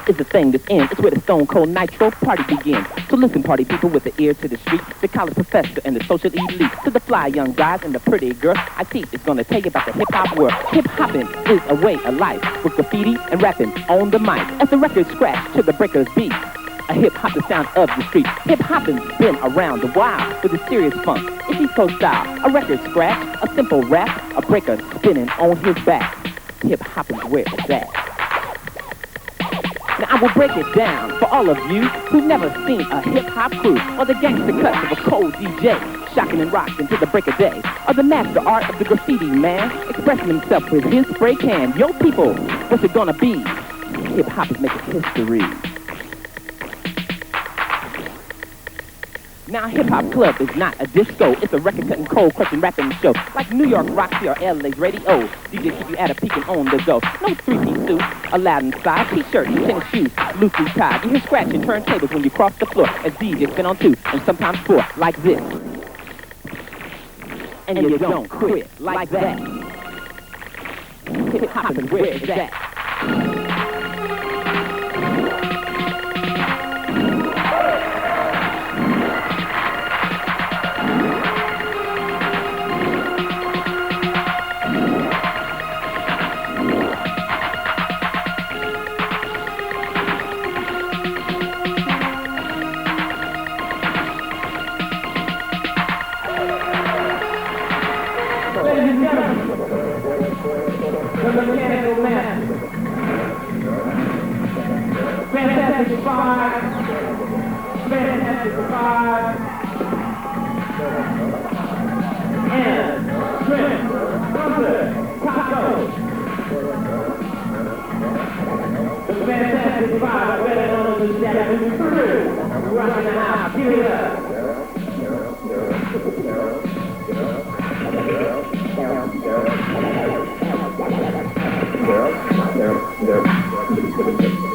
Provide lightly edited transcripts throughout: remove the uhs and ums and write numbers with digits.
Is the thing that's in. It's where the stone cold nitro party begins. So listen, party people, with the ear to the street, the college professor and the social elite, to the fly young guys and the pretty girl I teach is gonna tell you about the hip-hop world. Hip-hopping is a way of life, with graffiti and rapping on the mic. As the record scratch to the breaker's beat, a hip-hopping sound of the street. Hip-hopping's been around a while with a serious funk. It's East Coast style, a record scratch, a simple rap, a breaker spinning on his back. Hip-hopping's where it's at. Now I will break it down for all of you who've never seen a hip-hop crew or the gangster cuts of a cold DJ, shocking and rocking till the break of day, or the master art of the graffiti man, expressing himself with his spray can. Yo people, what's it gonna be? Hip-hop is making history. Now, Hip-Hop Club is not a disco. It's a record-cutting, cold-crushing, rapping show. Like New York Roxy or LA's radio. DJ keep you at a peak and on the go. No three-piece suit, Aladdin size, t-shirt, and tennis shoes, loosely tied. You hear scratching turntables when you cross the floor as DJs spin on 2 and sometimes 4, like this. And you don't quit like that. Hip-hop is where it's at.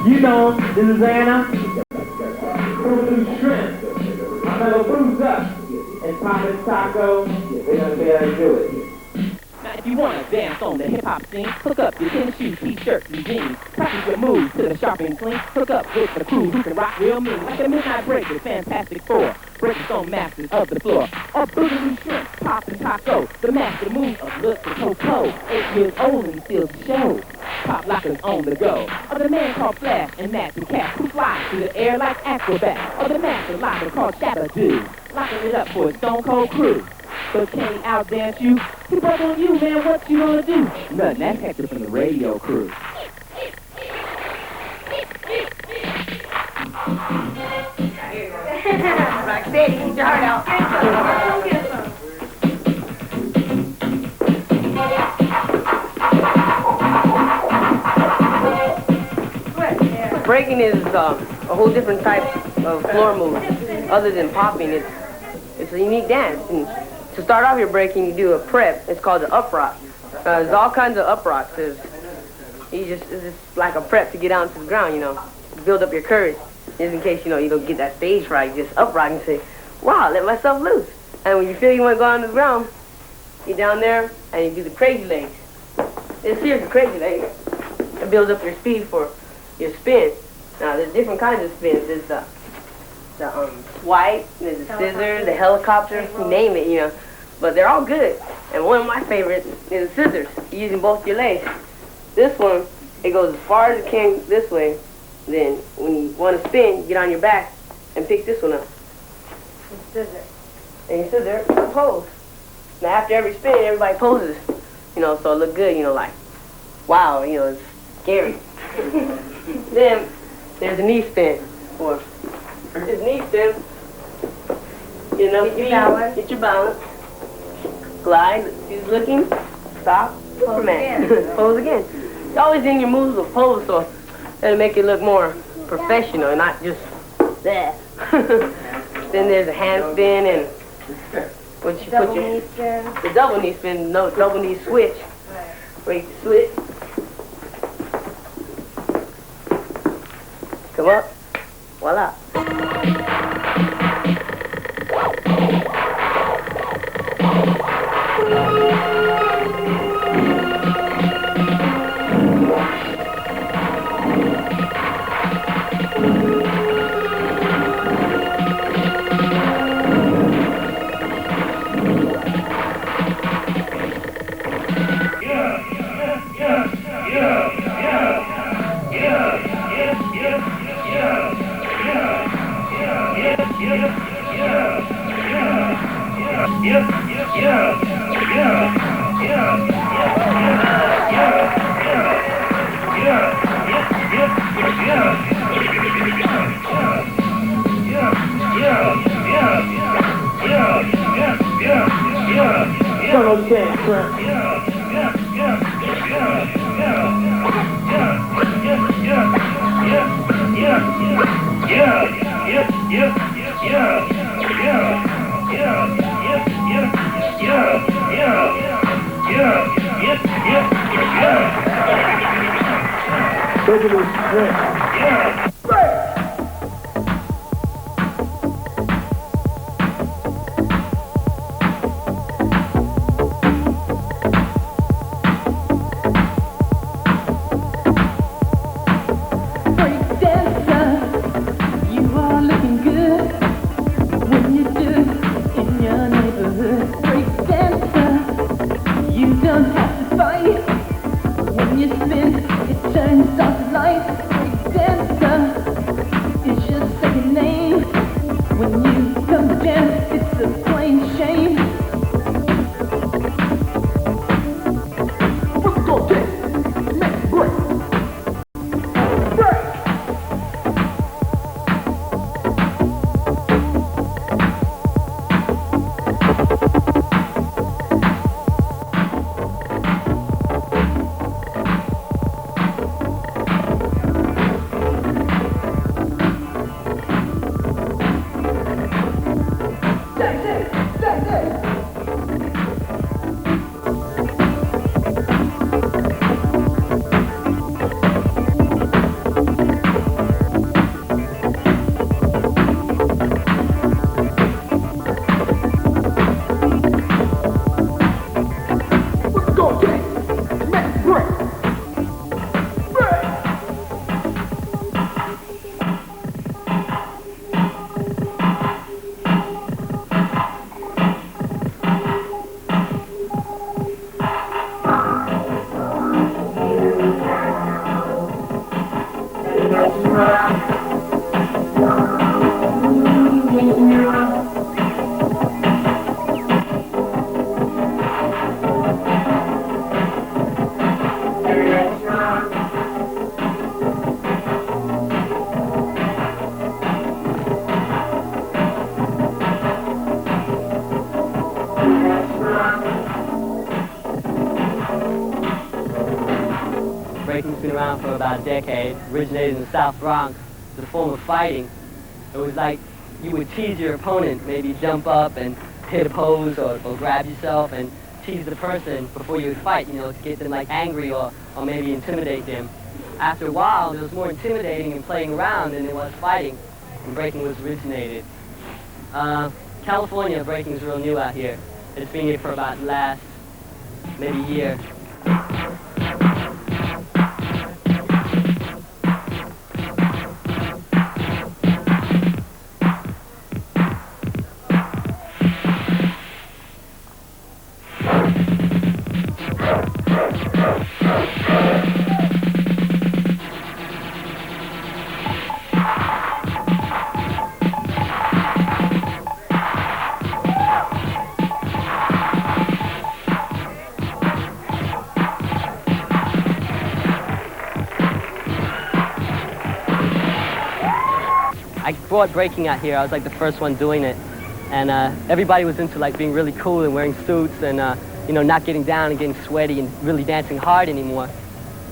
You know, this is Anna. Boogaloo Shrimp. My fellow Bruce up. And Poppin Taco. They're gonna be able to do it. Now, if you want to dance on the hip-hop scene, hook up your tennis shoes, t-shirts, and jeans. Practice your moves to the sharp and clean. Hook up with the crew who can rock real mean. Like the Midnight Breakers, Fantastic Four. Breakers on masters of the floor. Or Boogaloo Shrimp, Poppin Taco. The master move of look to Coco. 8 years old and he steals the show. Pop-lockers on the go. Or the man called Flash and Max and Cat who fly through the air like acrobats. Or the master locker called Shabba Doo. Locking it up for a stone cold crew. But can he outdance you? He broke on you, man, what you gonna do? Nothing, that's Hector from the radio crew. Rocksteady, get your heart out. Get some. Breaking is a whole different type of floor move. Other than popping, it's a unique dance. And to start off your breaking, you do a prep. It's called the uprock. There's all kinds of uprocks. It's just like a prep to get out into the ground, you know, build up your courage. Just in case, you know, you don't get that stage fright, you just uprock and say, wow, let myself loose. And when you feel you want to go on the ground, you're down there and you do the crazy legs. It's seriously crazy legs. It builds up your speed for your spin. Now, there's different kinds of spins. There's the swipe, there's the scissors, the helicopter, you name it, you know. But they're all good. And one of my favorites is the scissors, using both your legs. This one, it goes as far as it can this way. Then, when you want to spin, you get on your back and pick this one up. And scissor. And you sit there and pose. Now, after every spin, everybody poses. You know, so it look good, you know, like, wow, you know, it's scary. Then, there's a knee spin. Or, this knee spin, you know, get your balance, glide, she's looking, stop, Superman, pose again. You're always in your moves with pose, so it'll make it look more professional, not just that. Then there's a hand spin and what you put your knee spin. The double knee spin, no double knee switch. Wait, switch. Come up. Voila. Yeah. Okay, shrimp. Boogaloo Shrimp. Breaking's been around for about a decade, originated in the South Bronx. It's a form of fighting. It was like you would tease your opponent, maybe jump up and hit a pose or grab yourself and tease the person before you would fight, you know, to get them like angry or maybe intimidate them. After a while, there was more intimidating and playing around than there was fighting, and breaking was originated. California, breaking is real new out here. It's been here for about the last maybe year. I brought breaking out here. I was like the first one doing it, and everybody was into like being really cool and wearing suits and you know, not getting down and getting sweaty and really dancing hard anymore.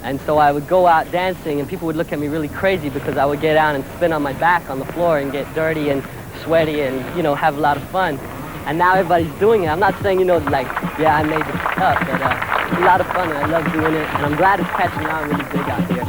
And so I would go out dancing, and people would look at me really crazy because I would get out and spin on my back on the floor and get dirty and sweaty and, you know, have a lot of fun. And now everybody's doing it. I'm not saying, you know, like, yeah, I made this up, but it's a lot of fun and I love doing it, and I'm glad it's catching on really big out here.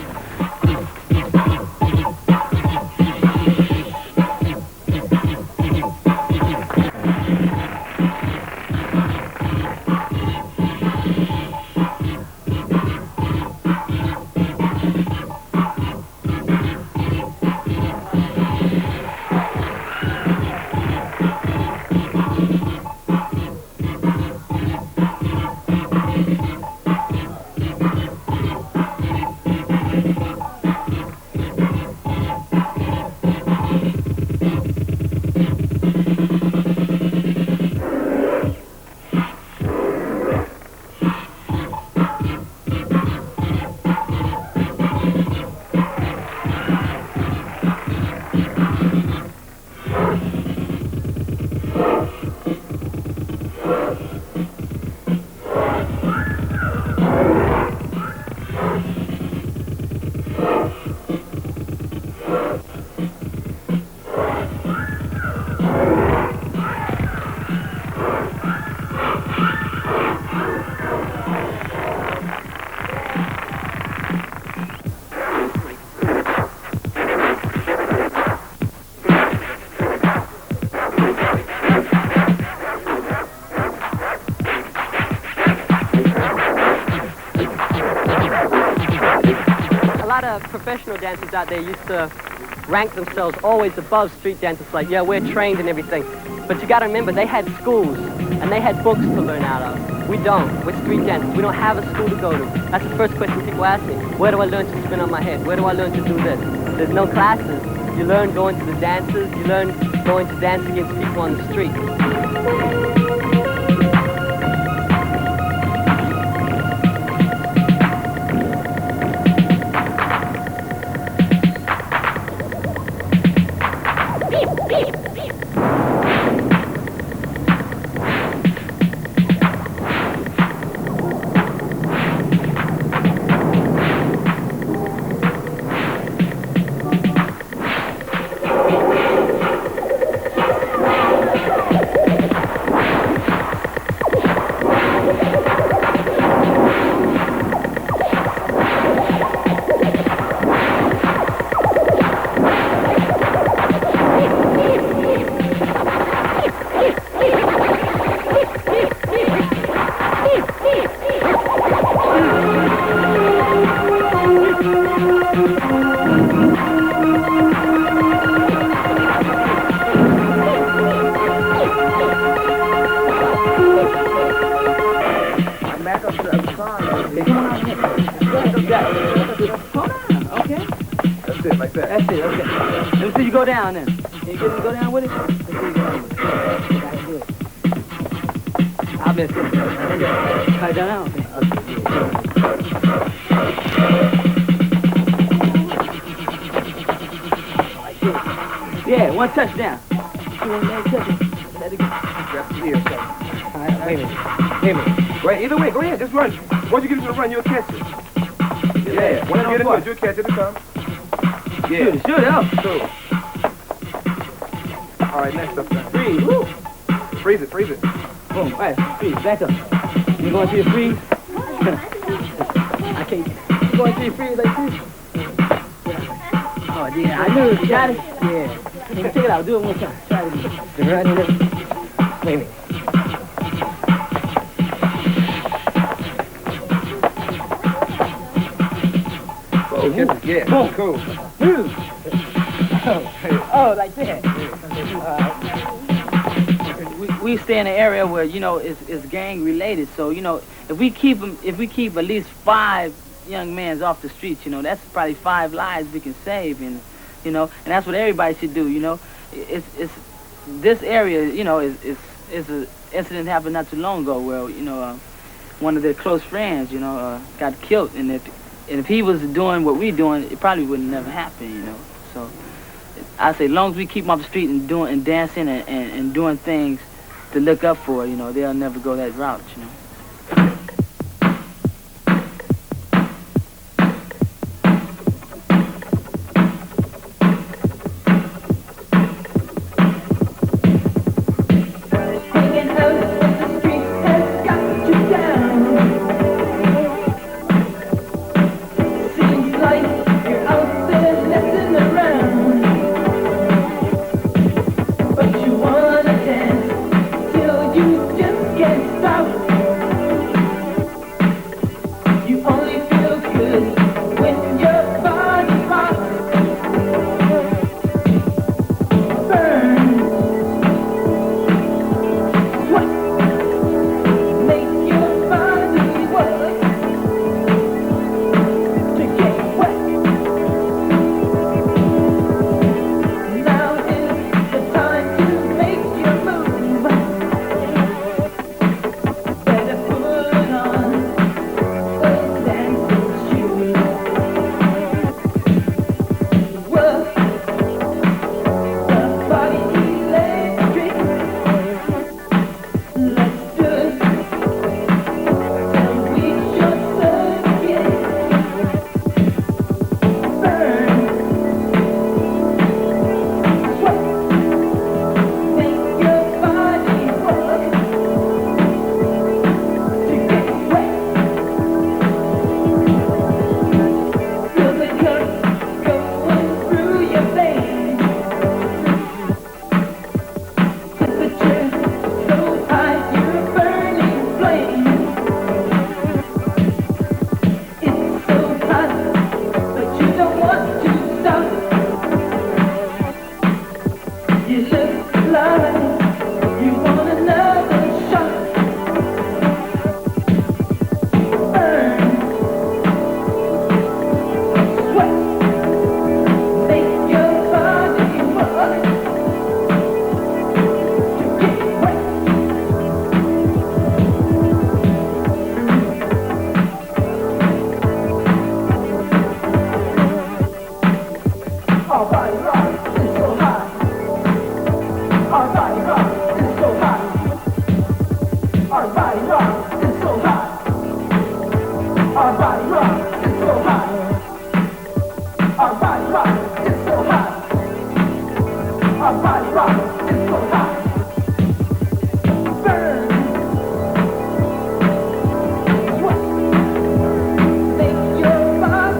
professional dancers out there used to rank themselves always above street dancers, like, yeah, we're trained and everything. But you gotta remember, they had schools, and they had books to learn out of. We don't. We're street dancers. We don't have a school to go to. That's the first question people ask me. Where do I learn to spin on my head? Where do I learn to do this? There's no classes. You learn going to the dances. You learn going to dance against people on the street. Yeah, one touchdown. Let it go. Wait a minute. Wait, either way, go ahead, just run. Once you get into the run, you'll catch it. Yeah, once you get into it, you'll catch it, it'll come. Yeah. Shoot it up. Cool. All right, next up. Freeze. Woo. Freeze it. Boom. All right, freeze. Back up. You going to your freeze? I can't. You going to your freeze like this? Oh, yeah. I knew it. You got it? Yeah. Check it out. Do it one time. Try it again. Right in it. Wait a minute. Yeah, boom. Cool. Oh, like that. We stay in an area where, you know, it's gang related. So, you know, if we keep at least 5 young men off the streets, you know, that's probably 5 lives we can save, and you know, and that's what everybody should do. You know, it's this area, you know, is an incident happened not too long ago where, you know, one of their close friends, you know, got killed, and if he was doing what we're doing, it probably would never happen, you know. So I say, as long as we keep them off the street and dancing and doing things to look up for, you know, they'll never go that route, you know. But you wanna dance till you just can't stop. Our body rock, it's so hot. Our body rock, it's so hot. Burn. Sweat. Make your body.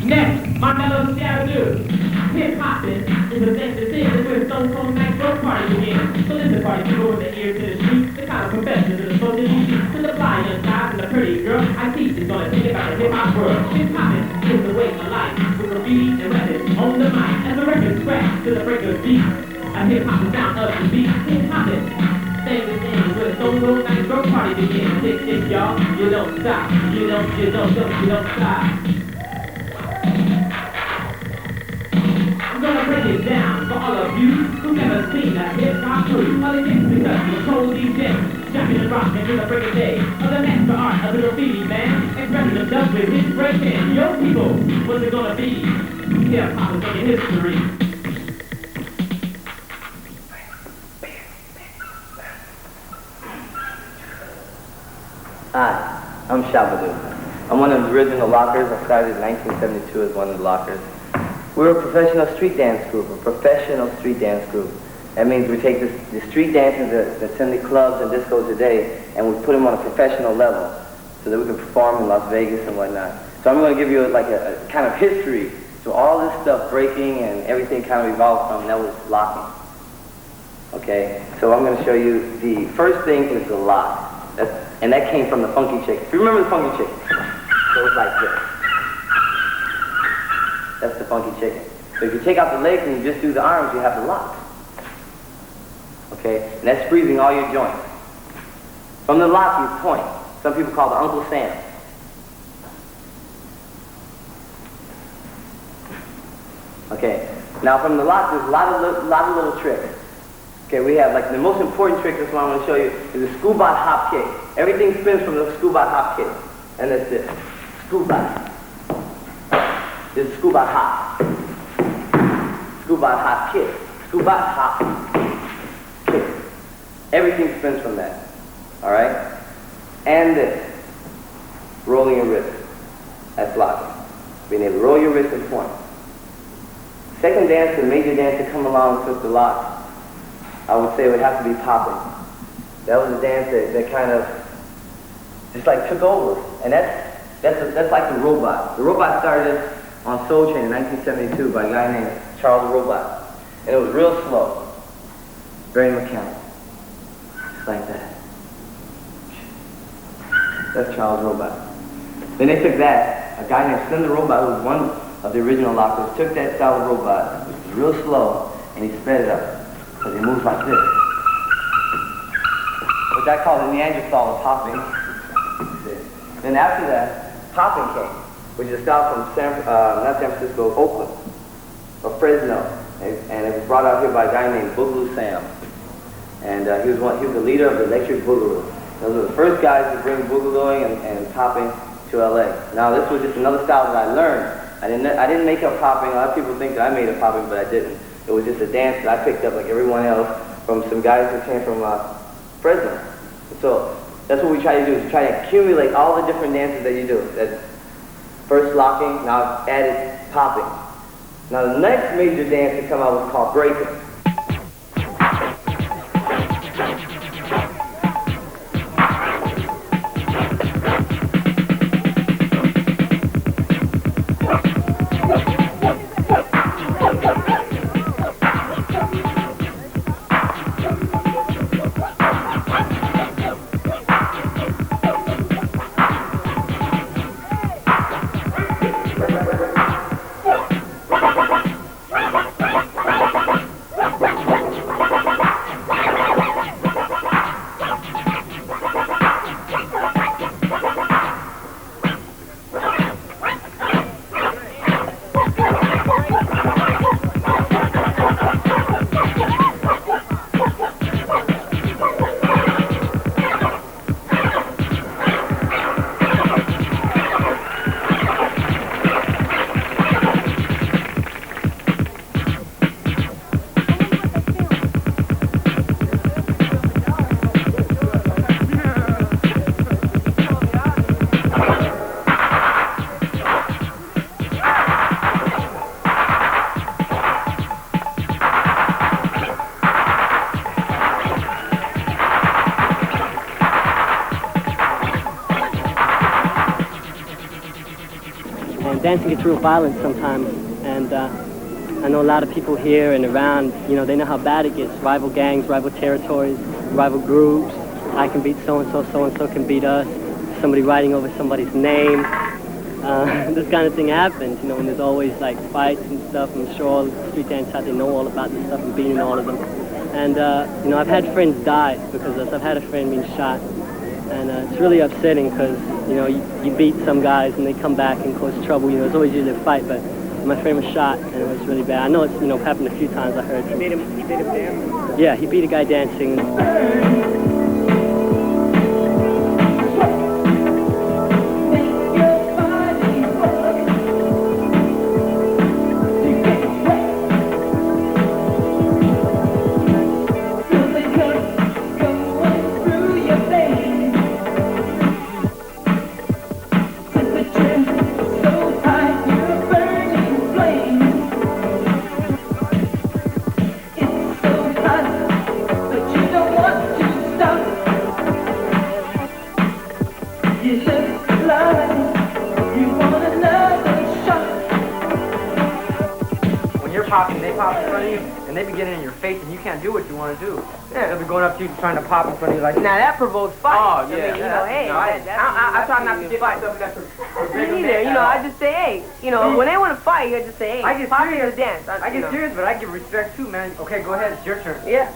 Next, my mellow Shabba Doo. Hip-hopping is the thing that's in. It's where Stone Cold Nitro party begins. So listen, party people with the ear to the street, the kind of professors of the social elite, to the fly young guys and the pretty girl I teach is gonna think about the hip-hop world. Hip-hopping is the way of life, with graffiti and rapping on the mic, as the record scratch to the break of beat. A hip-hopping sound of the beat. Hip-hopping. Thing to thing is where the Stone Cold Nitro party begins. Tick, y'all, you don't stop. You don't stop. I'm gonna break it down for all of you who've never seen a hip-hop crew. All it takes is because you're a cold DJ, shocking and rocking to the break of day. Of the master art of the graffiti man, expressing himself with his breaking. Yo people, what's it gonna be? Hip-hop is making history. Hi, I'm Shabba Doo. I'm one of the original lockers. I started in 1972 as one of the lockers. We're a professional street dance group, That means we take the street dancers that's in the clubs and discos today, and we put them on a professional level so that we can perform in Las Vegas and whatnot. So I'm going to give you like a kind of history. So all this stuff, breaking and everything kind of evolved from, that was locking. Okay, so I'm going to show you, the first thing is the lock. And that came from the funky chick. If you remember the funky chick, so it's like this. That's the funky chicken. So if you take out the legs and you just do the arms, you have the lock. Okay? And that's freezing all your joints. From the lock, you point. Some people call it Uncle Sam. Okay. Now from the lock, there's a lot of little tricks. Okay, we have like the most important trick, that's what I'm going to show you, is the scuba hop kick. Everything spins from the scuba hop kick. And that's this. Scuba. This is scuba hop. Scuba hop kick. Scuba hop kick. Everything spins from that. Alright? And this. Rolling your wrist. That's locking. Being able to roll your wrist and point. Second dance, the major dance to come along with the lock, I would say it would have to be Poppin. That was a dance that kind of just like took over. And that's like the robot. The robot started on Soul Train in 1972 by a guy named Charles Robot. And it was real slow. Very mechanical. Just like that. That's Charles Robot. Then they took that, a guy named Slim the Robot, who was one of the original lockers, took that style of robot, which was real slow, and he sped it up. Because he moves like this. Which I call the Neanderthal of popping. Then after that, Poppin came, which is a style from not San Francisco, Oakland, or Fresno. And it was brought out here by a guy named Boogaloo Shrimp. And he was the leader of the Electric Boogaloo. Those were the first guys to bring boogalooing and popping to LA. Now this was just another style that I learned. I didn't make up popping. A lot of people think that I made up popping, but I didn't. It was just a dance that I picked up like everyone else from some guys who came from Fresno. So that's what we try to do, is try to accumulate all the different dances that you do. That's first locking, now I've added popping. Now the next major dance to come out was called breaking. dancing gets real violent sometimes, and I know a lot of people here and around, you know, they know how bad it gets. Rival gangs, rival territories, rival groups. I can beat so-and-so, so-and-so can beat us. Somebody writing over somebody's name. This kind of thing happens, you know, and there's always like fights and stuff. I'm sure all the street dancers out there know all about this stuff and beating all of them. And, you know, I've had friends die because of this. I've had a friend being shot. And it's really upsetting because, you know, you beat some guys and they come back and cause trouble. You know, it's always usually a fight, but my friend was shot and it was really bad. I know it's, you know, happened a few times, I heard. He beat him dancing? Yeah, he beat a guy dancing. They pop in front of you, and they be getting in your face, and you can't do what you want to do. Yeah. They'll be going up to you trying to pop in front of you like. Now that provokes fight. Oh yeah. I mean, you know, hey, no, I try not to get myself in that. Me neither. You know, I just say, hey, you know, when they want to fight, I just say, hey, I get pop serious. in the dance. I get serious, but I give respect too, man. Okay, go ahead, it's your turn. Yeah.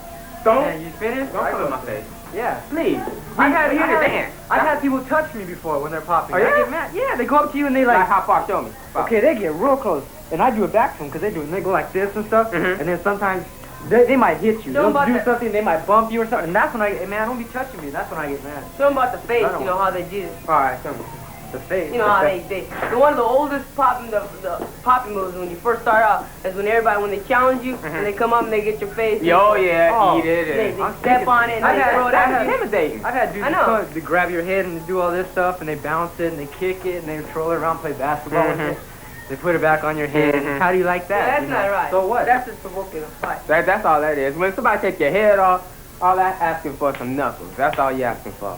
Man, you finished? Don't come in my face. Yeah. Please. I've had people touch me before when they're popping. I get mad. Yeah, they go up to you and they like. How far? Show me. Okay, they get real close, and I do it back to them because they go like this and stuff, and then sometimes they might hit you. They'll do something, they might bump you or something, and that's when I get, man, don't be touching me. That's when I get mad. Show them about the face, you know, how they did it. All right, show me. The face. You know how they one of the oldest popping the popping moves when you first start out is when everybody, when they challenge you and they come up and they get your face. Eat it. They step on it and they throw it at you. Intimidating. I've had dudes come, they grab your head and do all this stuff, and they bounce it and they kick it and they troll it around, play basketball with it. They put it back on your head. How do you like that? Yeah, that's not right. So what? That's just provoking a fight. That's all that is. When somebody take your head off, all that's asking for some knuckles. That's all you're asking for.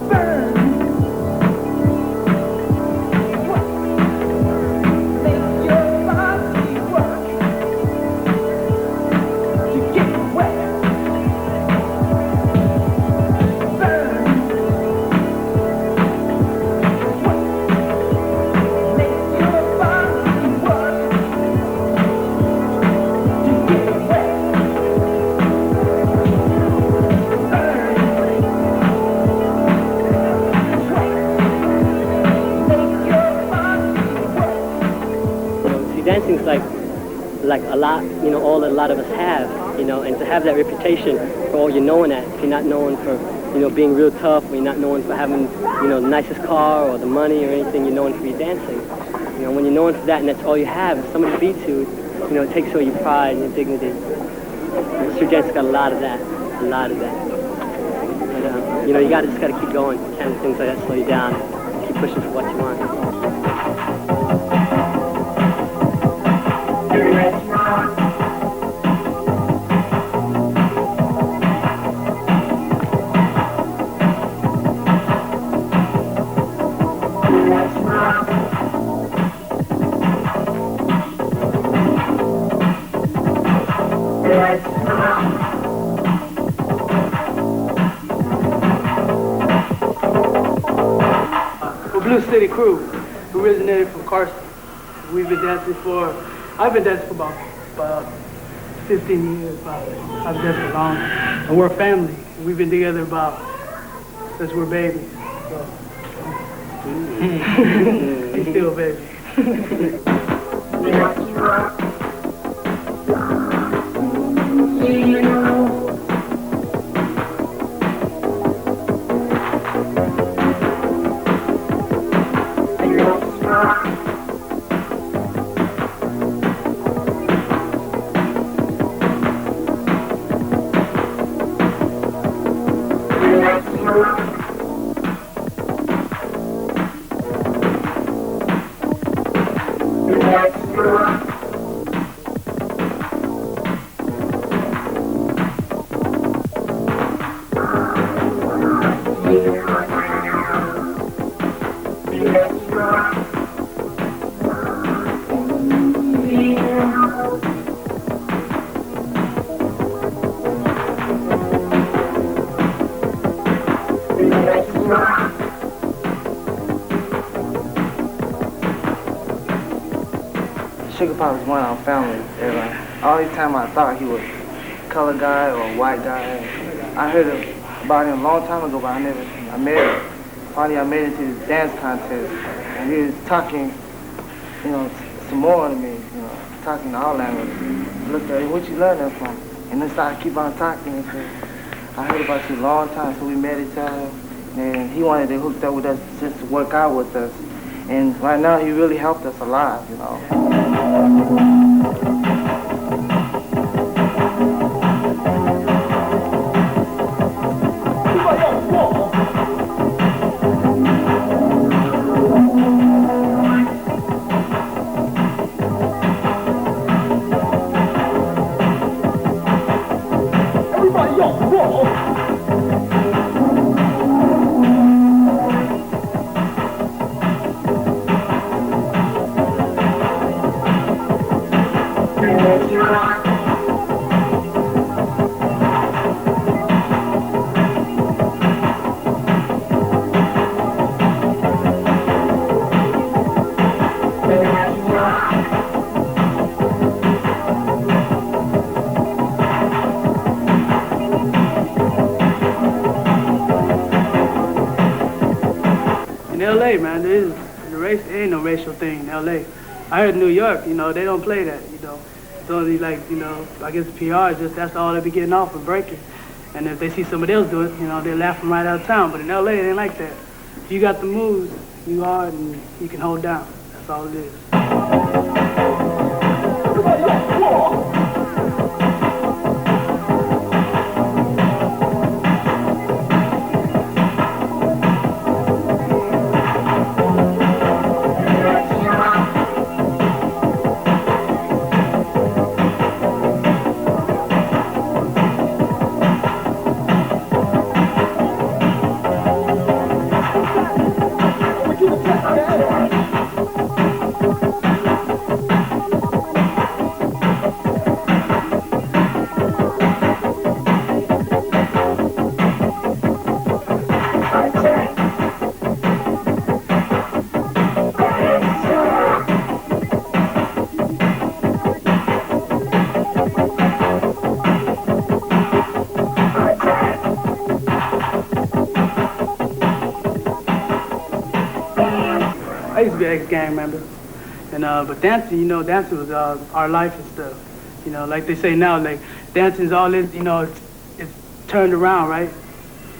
Dancing's like a lot, you know, all that a lot of us have, you know, and to have that reputation for all you're known at. If you're not known for, you know, being real tough, or you're not known for having, you know, the nicest car or the money or anything, you're known for your dancing. You know, when you're known for that and that's all you have, if somebody beats you, you know, it takes away your pride and your dignity. And street dancing's got a lot of that, But, you know, just gotta keep going. You can't let things like that slow you down. Keep pushing for what you want. Blue City Crew, who originated from Carson. We've been dancing I've been dancing for about 15 years, probably. I've been dancing for long. And we're a family. We've been together since we're babies. So. He's still a baby. Sugar Pop was one of our family. All the time I thought he was a colored guy or a white guy. I heard about him a long time ago, but I met him. Finally, I made it to this dance contest, and he was talking, some more to me, talking our language. I looked at him, what you learn that from? And then started keep on talking and said, I heard about you a long time, so we met each other, and he wanted to hook up with us just to work out with us. And right now, he really helped us a lot, LA, man, the race ain't no racial thing in LA. I heard New York, they don't play that, It's only like, I guess PR is just, that's all they be getting off of breaking. And if they see somebody else do it, they laugh them right out of town. But in LA, it ain't like that. If you got the moves, you hard and you can hold down. That's all it is. I used to be an ex-gang member, and but dancing, dancing was our life and stuff. Like they say now, like dancing's all this, it's turned around, right?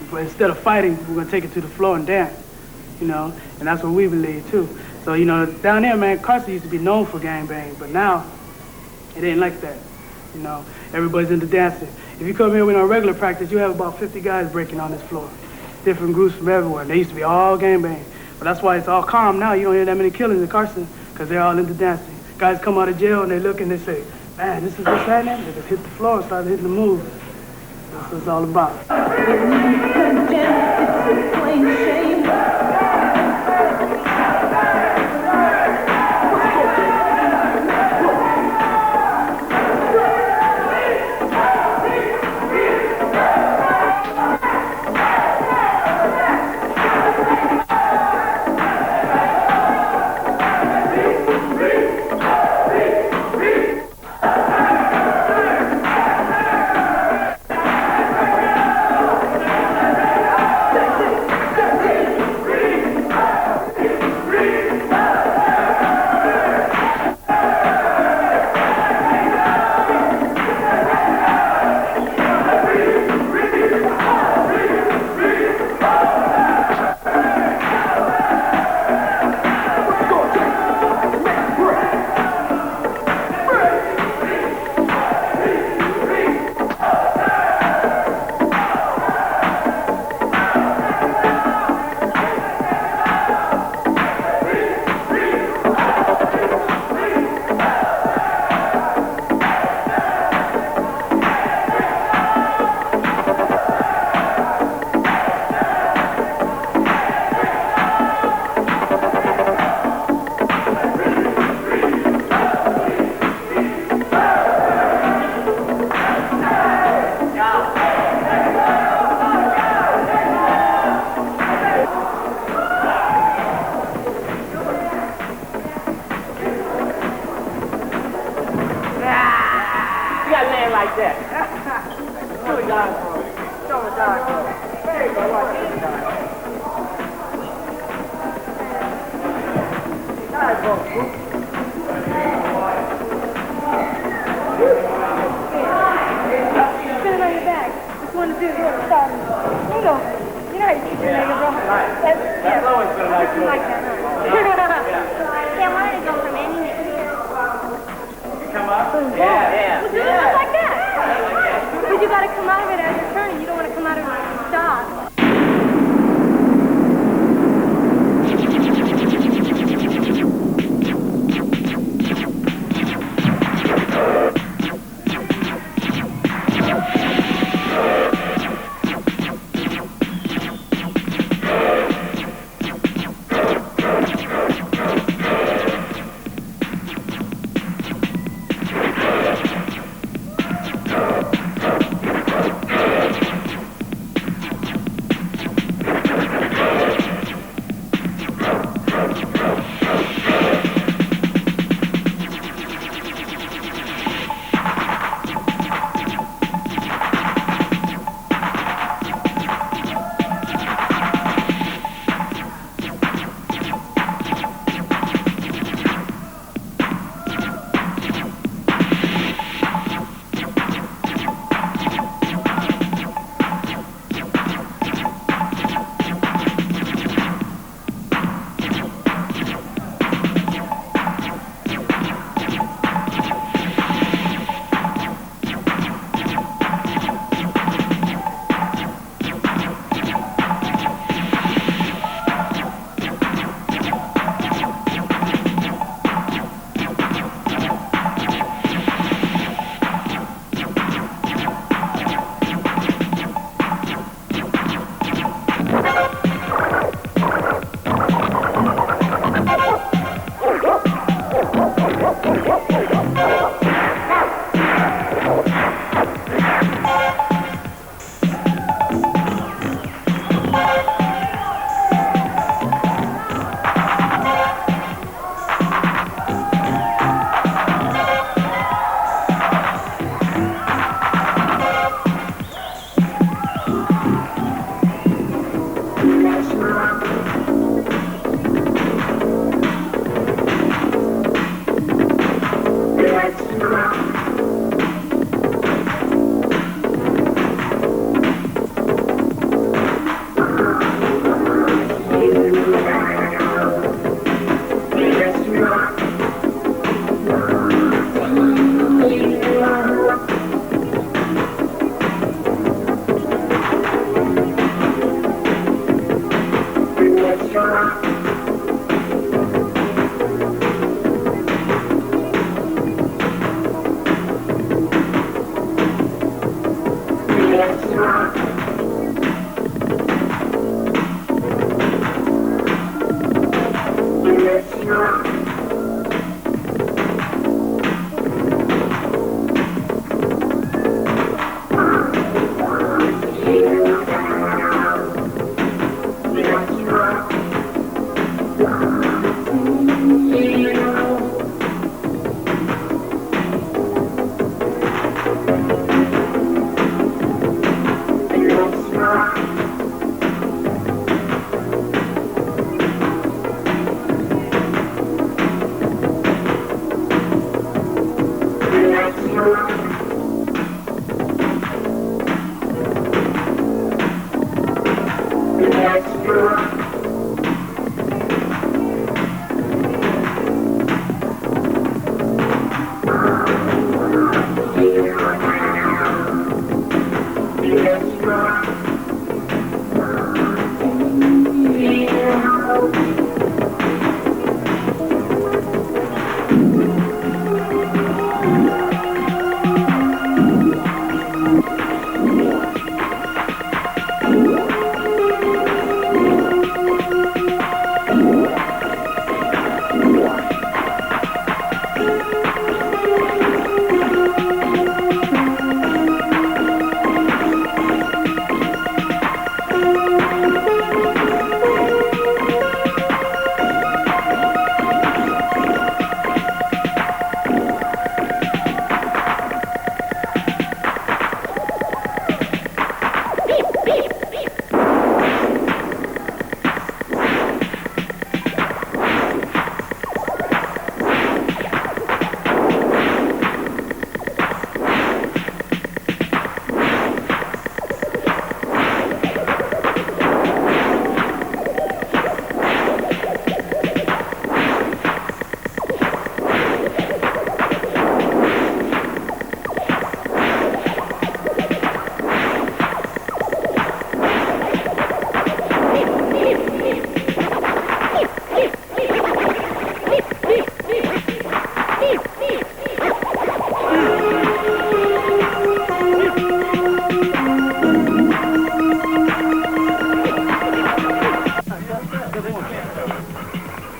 But instead of fighting, we're gonna take it to the floor and dance, and that's what we believe too. So down there, man, Carson used to be known for gangbang, but now it ain't like that. Everybody's into dancing. If you come here with our regular practice, you have about 50 guys breaking on this floor, different groups from everywhere. And they used to be all gangbang. But that's why it's all calm now. You don't hear that many killings in Carson because they're all into dancing. Guys come out of jail and they look and they say, man, this is what's happening? They just hit the floor and start hitting the moves. That's what it's all about.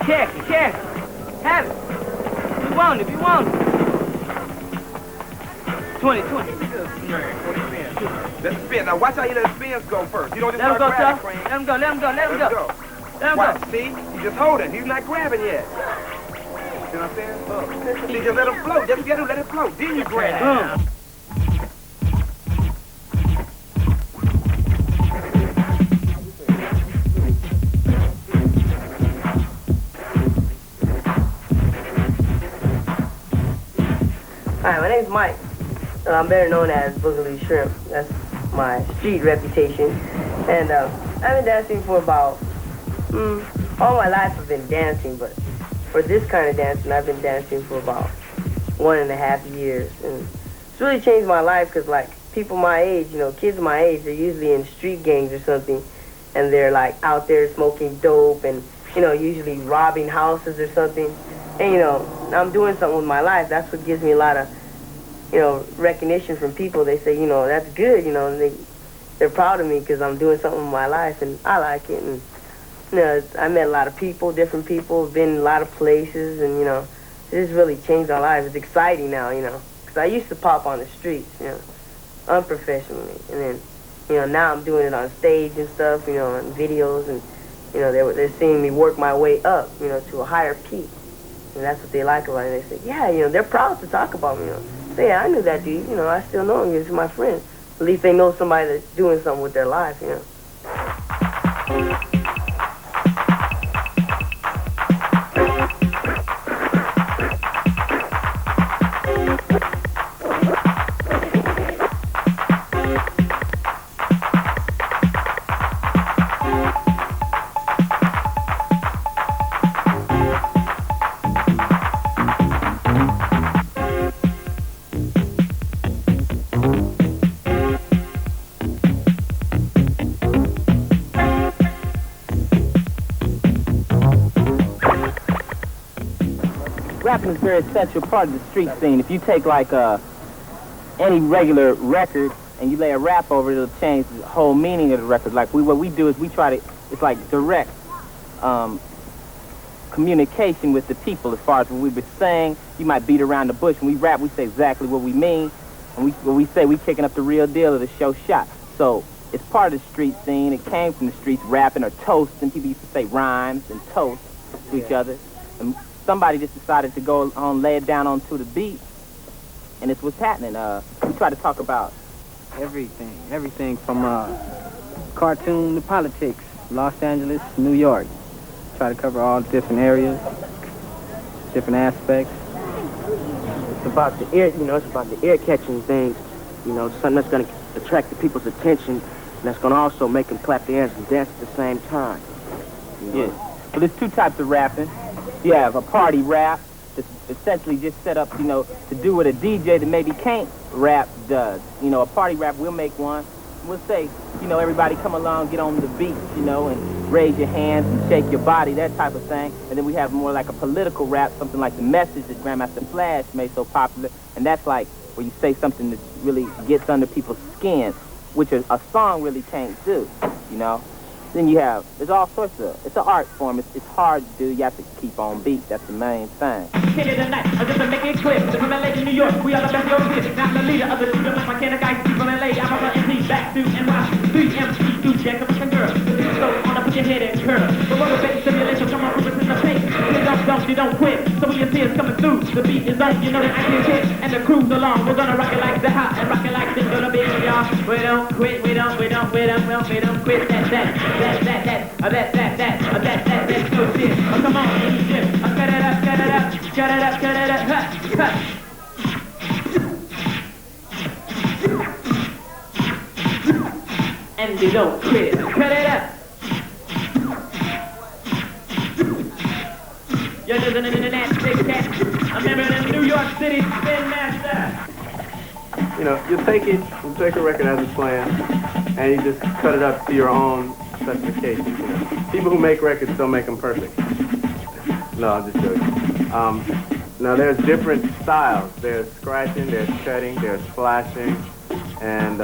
Careful, careful. Have it. If you want it, if you want it. 20. Let it spin. Now watch how you let the spins go first. You don't just Let him start go, grabbing, sir. Crane. Let him go, let him go, let him Let him go. go. Let him Watch, go. see? He's just holding. He's not grabbing yet. See what I'm saying? See, just let him float. Just get him, let it float. Then you grab. Hi, my name's Mike. I'm better known as Boogaloo Shrimp. That's my street reputation. And I've been dancing for about, all my life I've been dancing, but for this kind of dancing, I've been dancing for about 1.5 years. And it's really changed my life because, like, people my age, you know, kids my age, they're usually in street gangs or something, and they're, like, out there smoking dope and, you know, usually robbing houses or something. And, you know, I'm doing something with my life. That's what gives me a lot of, you know, recognition from people. They say, you know, that's good, you know, and they're proud of me because I'm doing something with my life, and I like it. And, you know, I met a lot of people, different people, been in a lot of places, and, you know, it's really changed my life. It's exciting now, you know, because I used to pop on the streets, you know, unprofessionally. And then, you know, now I'm doing it on stage and stuff, you know, on videos, and, you know, they're seeing me work my way up, you know, to a higher peak. And that's what they like about it. They say, yeah, you know, they're proud to talk about me, you know. Say, yeah, I knew that dude, you know, I still know him, he's my friend. At least they know somebody that's doing something with their life, you know. Rapping is a very essential part of the street scene. If you take like any regular record and you lay a rap over it, it'll change the whole meaning of the record. Like what we do is we try to, it's like direct communication with the people as far as when we would sing. You might beat around the bush. When we rap, we say exactly what we mean. And when we say we kicking up the real deal of the show shot. So it's part of the street scene. It came from the streets, rapping or toasting. People used to say rhymes and toast to each other. And somebody just decided to go on, lay it down onto the beat, and it's what's happening. We try to talk about everything from cartoon to politics, Los Angeles, New York. Try to cover all the different areas, different aspects. It's about the ear, you know, it's about the ear-catching things, you know, something that's going to attract the people's attention, and that's going to also make them clap their hands and dance at the same time. You know? Yeah. So there's two types of rapping. You have a party rap that's essentially just set up, you know, to do what a DJ that maybe can't rap does. You know, a party rap, we'll make one. We'll say, you know, everybody come along, get on the beat, you know, and raise your hands and shake your body, that type of thing. And then we have more like a political rap, something like The Message that Grandmaster Flash made so popular. And that's like where you say something that really gets under people's skin, which a song really can't do, you know. Then you have, there's all sorts of, it's an art form. It's hard to do. You have to keep on beat. That's the main thing. Hit it tonight, I just to make it clear. From LA to New York, we are the best over here. Now I'm the leader of the shooter, like my can of guys from LA. I'm on the MC, back to NY. 3 MC, 2 jack up and girl. So on to put your head in curl. But when we're baby simulation, come on, put us in the face. You don't quit. So when you see us coming through, the beat is on, you know that I can hit. And the crew's along, we're gonna rock it like the hot and rock it like this gonna be, y'all. We don't quit, we don't quit that's no shit. Oh, come on, Egypt. Cut it up, cut it up, cut it up, cut it up, cut. And you don't quit. Cut it up. You're listening to that big cat. I'm remember in New York City Spin Master. You know, you take a record as it's playing, and you just cut it up to your own specifications. You know. People who make records don't make them perfect. No, I'm just joking. Now there's different styles. There's scratching, there's cutting, there's flashing, and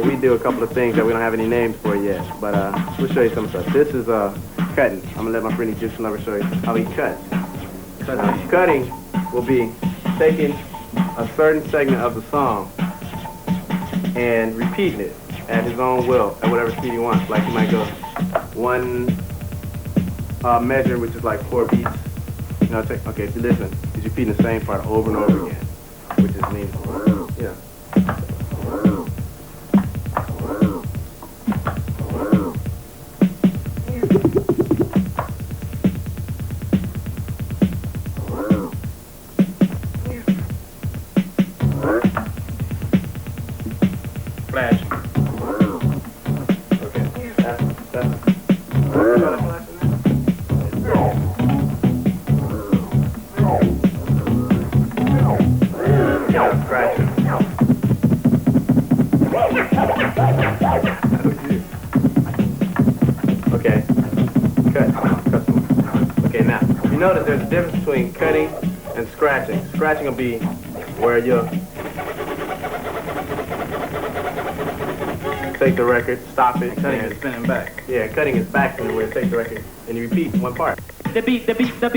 we do a couple of things that we don't have any names for yet. But we'll show you some stuff. This is cutting. I'm gonna let my friend Egyptian Lover show you how he cuts. Cutting will be taking a certain segment of the song and repeating it at his own will, at whatever speed he wants. Like he might go one measure, which is like 4 beats. You know, okay, if you listen, he's repeating the same part over and over again, which is meaningful. Yeah. Flash. Okay, that's Okay, cut. Okay, now, you notice there's a difference between cutting and scratching. Scratching will be where you take the record, stop it, cutting is spinning back. Yeah, cutting is back where it takes the record, and you repeat one part. The beat that's got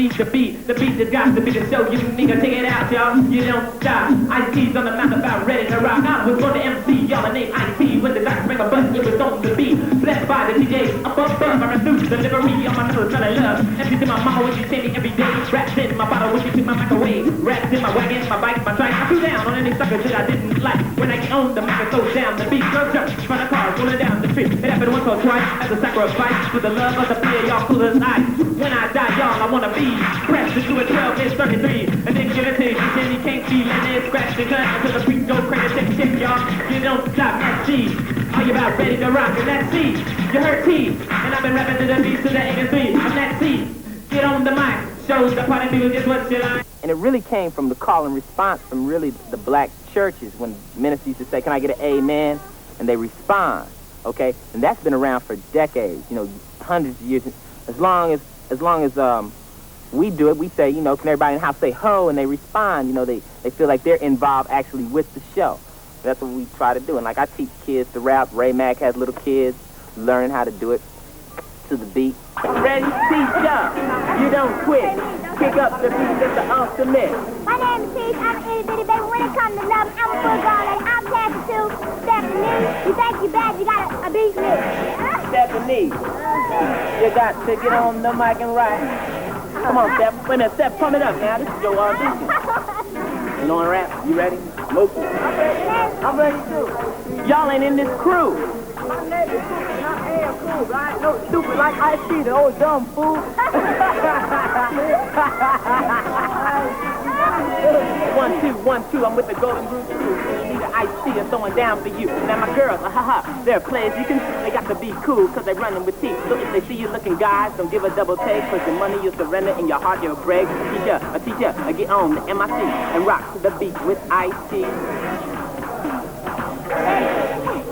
to be the show. You need to check it out, y'all. You don't stop. Ice-T's on the mouth about ready to rock. I was born to MC, y'all. My name Ice-T. When the doctor make a button, it was on the beat. Blessed by the DJ, up, I reduce the delivery on my nose, tell I love. Empties in my mama when she see me every day. Raps in my bottle when she see my microwave. Raps in my wagon, my bike, my trike. I threw down on any sucker shit I didn't like. When I get on, the mic goes down. The beat goes up, front of cars, rolling down the street. It happened once or twice as a sacrifice. For the love of the player, y'all cool as ice. When I die, y'all, I wanna be pressed into a 12, it's 33. And then give it to you, then you can't be letting it scratch the cut until the beat goes crazy. Check, y'all. You don't stop, that's G. Are you about ready to rock? And that's C. You heard T. And I've been rapping to the beat to the A and 3. And that's C. Get on the mic. Shows the party people just what you like. And it really came from the call and response from really the black churches when ministers used to say, can I get an amen? And they respond, okay? And that's been around for decades, you know, hundreds of years. As long as we do it, we say, you know, can everybody in the house say ho? And they respond, you know, they feel like they're involved actually with the show. That's what we try to do. And like I teach kids to rap. Ray Mack has little kids learning how to do it to the beat. Ready, teacher, you don't quit. Kick up the beat, that's the ultimate. My name is Teach, I'm an itty bitty baby. When it comes to love, I'm a full girl and I'm passing to Stephanie. You think you bad, you got a beat me. Stephanie, you got to get on the mic and rap. Come on, Steph. Wait a minute, Steph, pump it up now. This is your audition. You know what rap? You ready? Local. I'm ready too. Y'all ain't in this crew. My name is Cool, and I am cool, right? No stupid like Ice-T, the old dumb fool. 1, 2, I'm with the Golden Group crew. You need an Ice-T or throwing down for you. Now my girls, they're players. You can see they got to be cool because they running with teeth. So if they see you looking guys, don't give a double take. Cause your money you'll surrender and your heart you'll break. A teacher, get on the MIC and rock to the beat with Ice-T.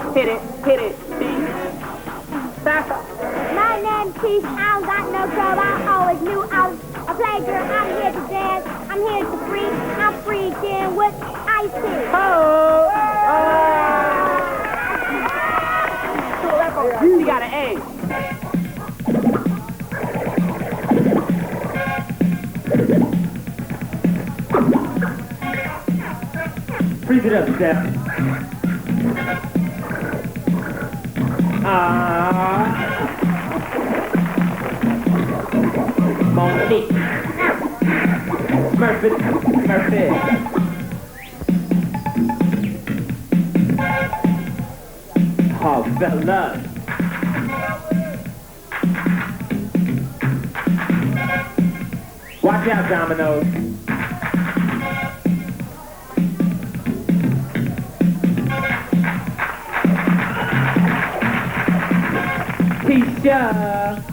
Hit it, B. My name's Teach, I don't got no trouble. I always knew I was a playgirl. I'm here to dance, I'm here to freak. I'm freaking with Ice-T. She got an A. Freeze it up, Steph. Monique. Smurfit. Oh, fella. Watch out, Dominoes. Tisha.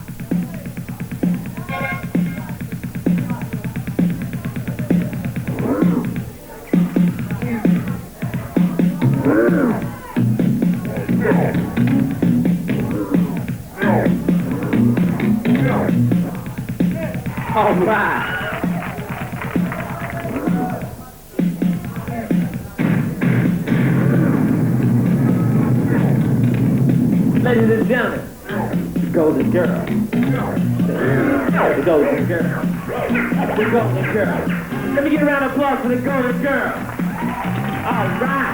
All right. Ladies Ladies and gentlemen, the golden girl. The golden girl. The golden girl. Let me get a round of applause for the golden girl. All right.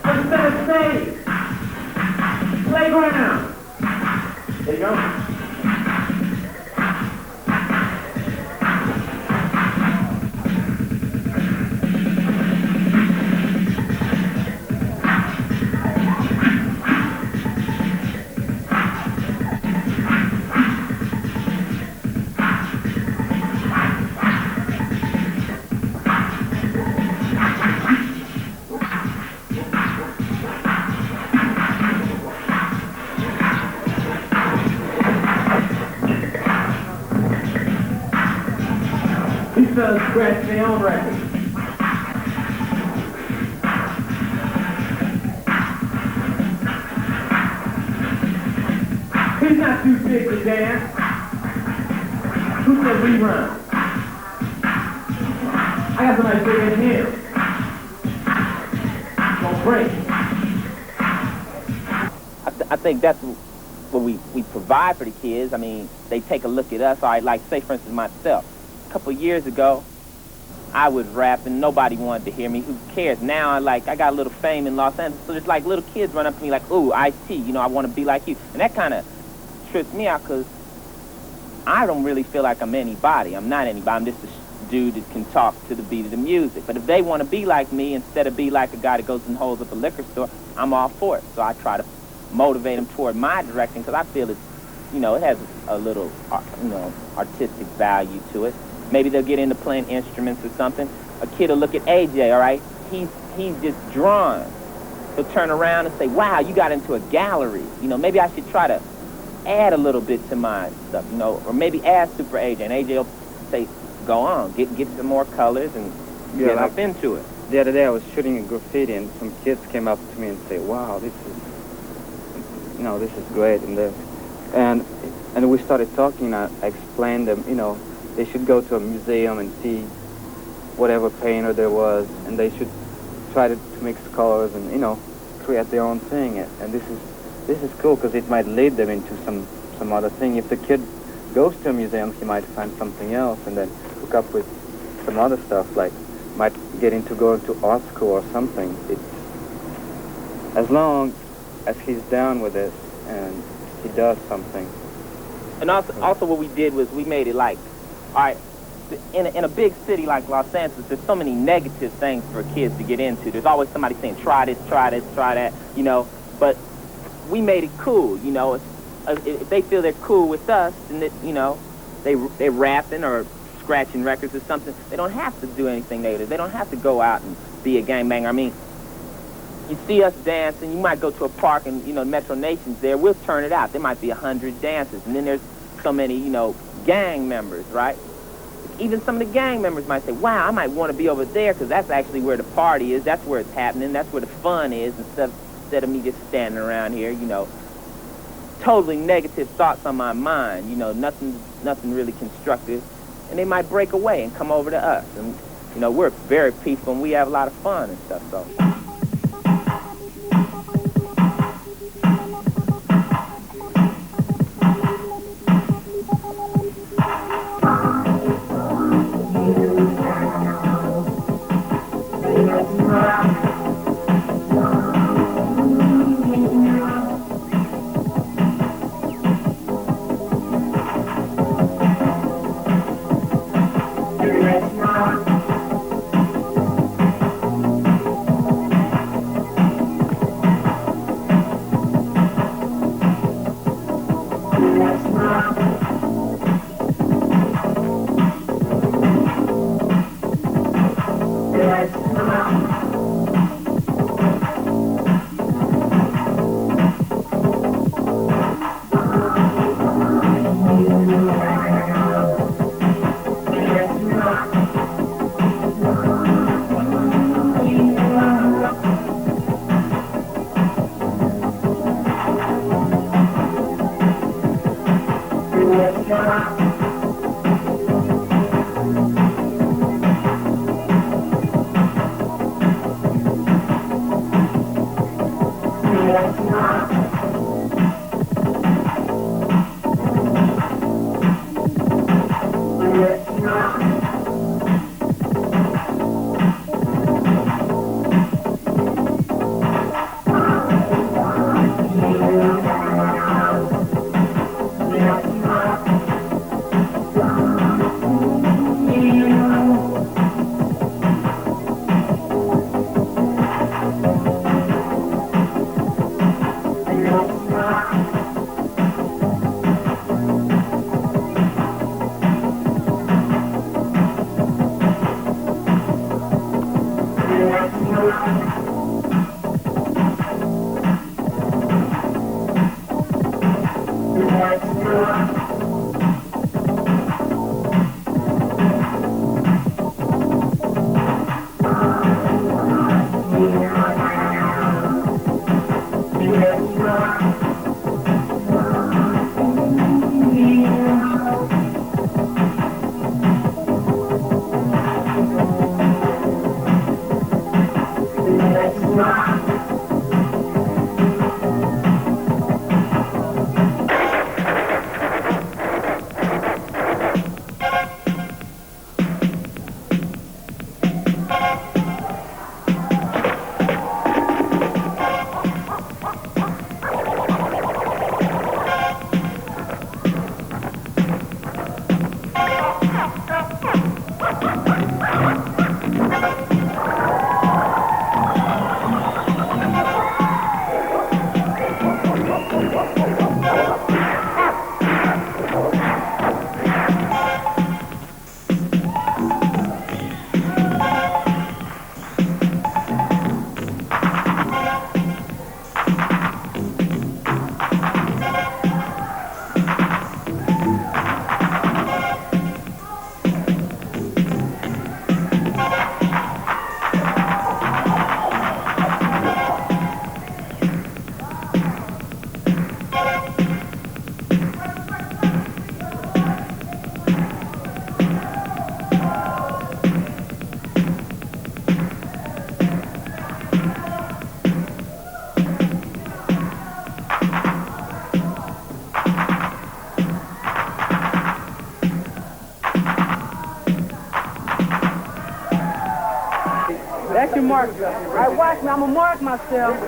What's that stage? Playground. There you go. These fellas scratch their own record. He's not too big to dance. Who said we run? I got somebody bigger than him. Don't break. I think that's what we provide for the kids. I mean, they take a look at us. All right, like, say, for instance, myself. A couple of years ago, I was rapping. Nobody wanted to hear me. Who cares? Now, I got a little fame in Los Angeles, so there's like little kids run up to me like, ooh, Ice-T, you know, I want to be like you. And that kind of trips me out because I don't really feel like I'm anybody. I'm not anybody. I'm just a dude that can talk to the beat of the music. But if they want to be like me instead of be like a guy that goes and holds up a liquor store, I'm all for it. So I try to motivate them toward my direction because I feel it's, you know, it has a little, you know, artistic value to it. Maybe they'll get into playing instruments or something. A kid will look at AJ, all right? He's just drawn. He'll turn around and say, wow, you got into a gallery. You know, maybe I should try to add a little bit to my stuff, you know, or maybe add Super AJ. And AJ will say, go on, get some more colors and get up into it. The other day I was shooting a graffiti and some kids came up to me and say, wow, this is, you know, this is great. And we started talking. I explained them, you know, they should go to a museum and see whatever painter there was, and they should try to mix colors and, you know, create their own thing. And this is cool because it might lead them into some other thing. If the kid goes to a museum, he might find something else and then hook up with some other stuff, like might get into going to art school or something. It's as long as he's down with it and he does something. And also what we did was we made it like, all right, in a big city like Los Angeles, there's so many negative things for kids to get into. There's always somebody saying, try this, try that, you know. But we made it cool, you know. If they feel they're cool with us, and that, you know, they're rapping or scratching records or something, they don't have to do anything negative. They don't have to go out and be a gangbanger. I mean, you see us dancing, you might go to a park and, you know, Metro Nation's there, we'll turn it out. There might be 100 dancers, and then there's so many, you know, gang members, right? Even some of the gang members might say, wow, I might want to be over there because that's actually where the party is, that's where it's happening, that's where the fun is, instead of me just standing around here, you know, totally negative thoughts on my mind, you know, nothing really constructive. And they might break away and come over to us. And, you know, we're very peaceful and we have a lot of fun and stuff, so. That's your mark. All right, watch me. I'm going to mark myself.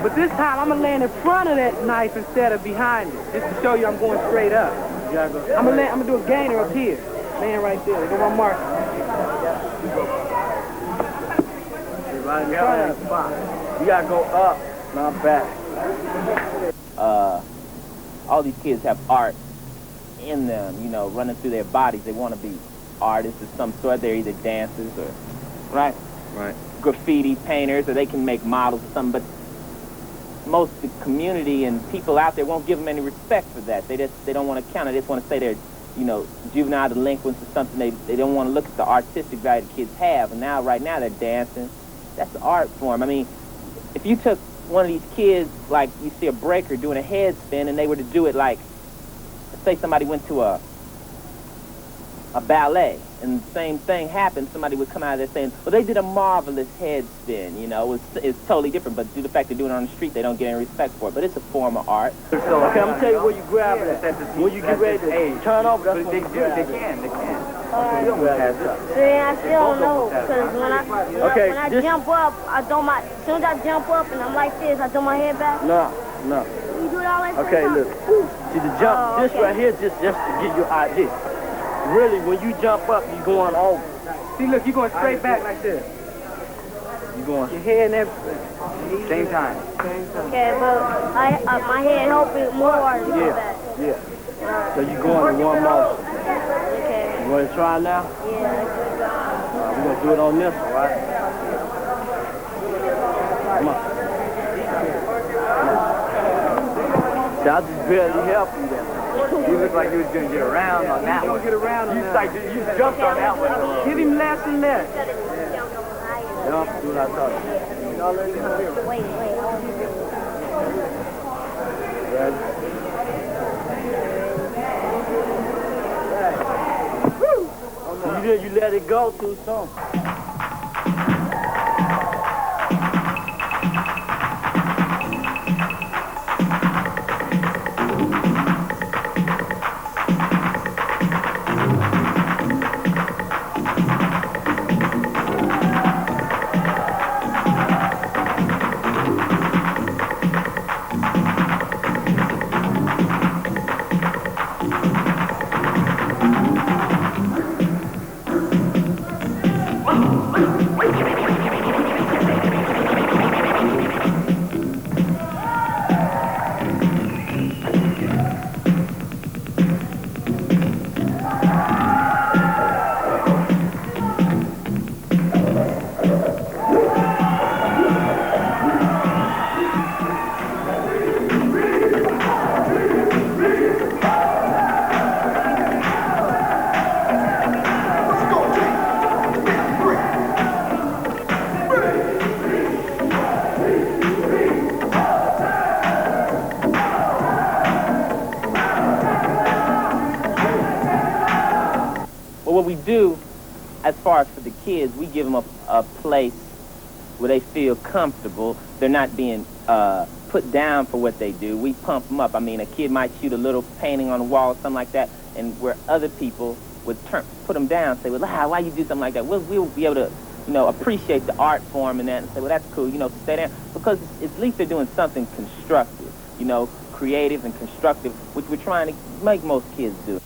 But this time, I'm going to land in front of that knife instead of behind it, just to show you I'm going straight up. I'm going to do a gainer up here. Laying right there. Look at my mark. You got to go up, not back. All these kids have art in them, you know, running through their bodies. They want to be artists of some sort. They're either dancers or, right, graffiti painters, or they can make models or something. But most of the community and people out there won't give them any respect for that. They don't want to count it. They just want to say they're, you know, juvenile delinquents or something. They don't want to look at the artistic value the kids have. And now, right now, they're dancing. That's the art form. I mean, if you took one of these kids, like you see a breaker doing a head spin, and they were to do it like, say somebody went to a ballet, and the same thing happened, somebody would come out of there saying, well, they did a marvelous head spin, you know, it's totally different, but due to the fact they're doing it on the street, they don't get any respect for it, but it's a form of art. So, okay, I'm gonna tell you where you grab it at. When you get ready to turn off, that's when you grab it. They can. See, I still don't know, because when I jump up, as soon as I jump up and I'm like this, I throw my head back. No. You do it all that Okay, time? look. See, the jump, this right here, just to give you an idea. Really, when you jump up, you're going over. See, look, you're going straight back like this. You're going. Your head and everything. Same time. Okay, but my head hoping more to go back. Yeah. So you're going in one motion. Okay. You want to try now? Yeah. We're going to do it on this one, right? Come on. See, I just barely helped you there. You look like you was going to get around on that one. Get around on that. You jumped on that one. Give him less and less. Jump, do what I taught you. Wait. Ready? You let it go too soon. what we do, as far as for the kids, we give them a place where they feel comfortable. They're not being put down for what they do. We pump them up. I mean, a kid might shoot a little painting on the wall or something like that, and where other people would put them down, say, well, why you do something like that? We'll be able to, appreciate the art form and that, and say, well, that's cool, stay down. Because at least they're doing something constructive, creative and constructive, which we're trying to make most kids do.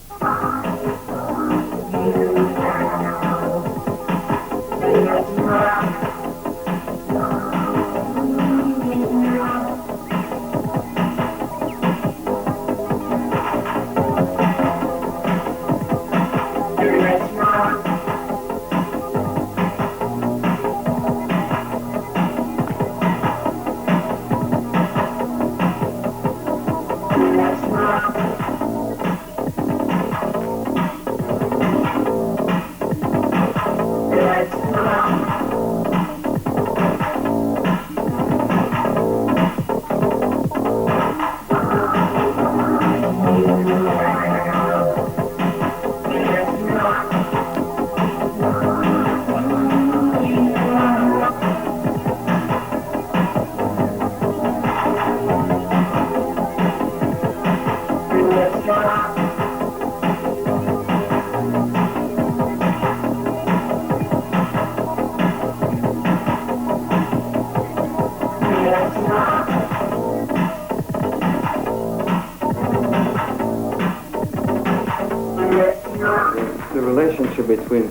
The relationship between,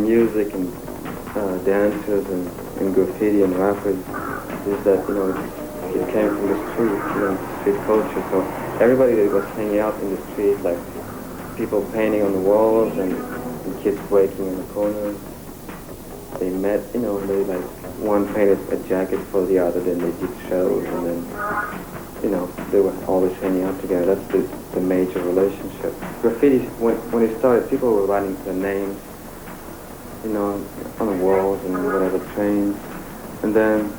music and dancers and graffiti and rappers is that, it came from the street, street culture. So everybody that was hanging out in the street, like people painting on the walls and kids breaking in the corners, they met, one painted a jacket for the other, then they did shows, and then, they were always hanging out together. That's the major relationship. Graffiti, when it started, people were writing their names, on the walls and whatever, trains. And then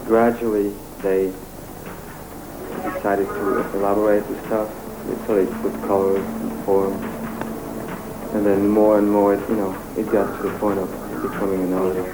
gradually they decided to elaborate the stuff. So they put colors and forms. And then more and more, it got to the point of becoming an artist.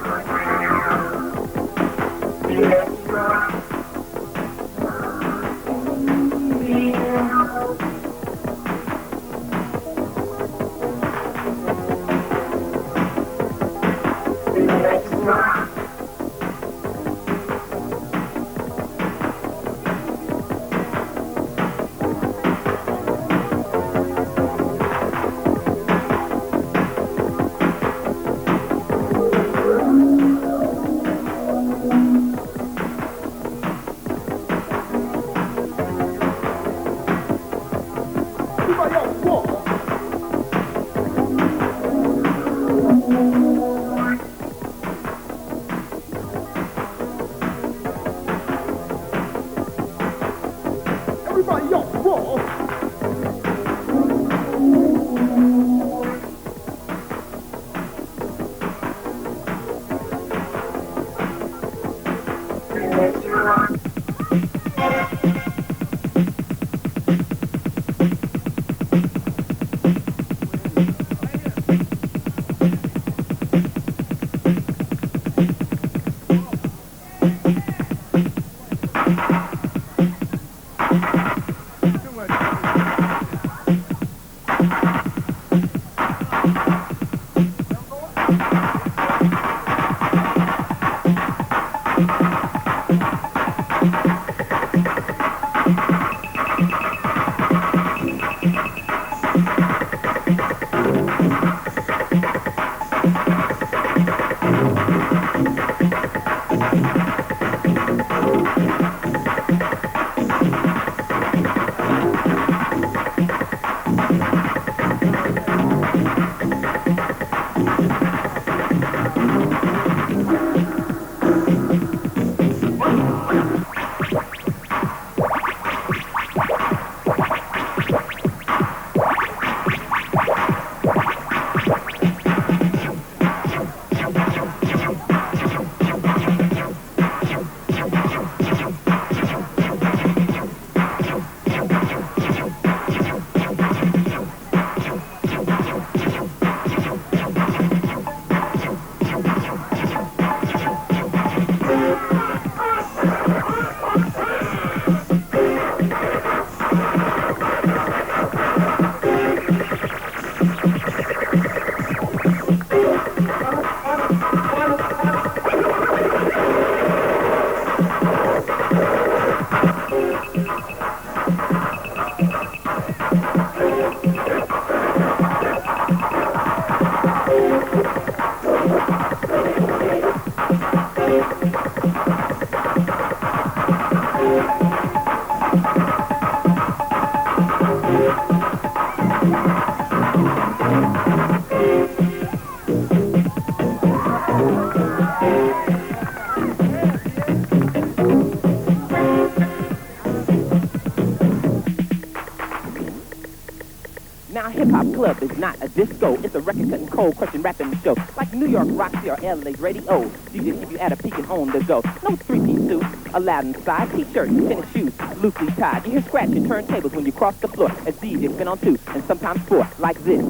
Now hip-hop club is not a disco. It's a record-cutting, cold-crushing, rapping show. Like New York Roxy or LA's radio. DJ keep you at a peak and on the go. No three-piece suit, allowed inside. T-shirt, tennis shoes, loosely tied. You hear scratching turntables when you cross the floor. As DJ spin on two, and sometimes four, like this.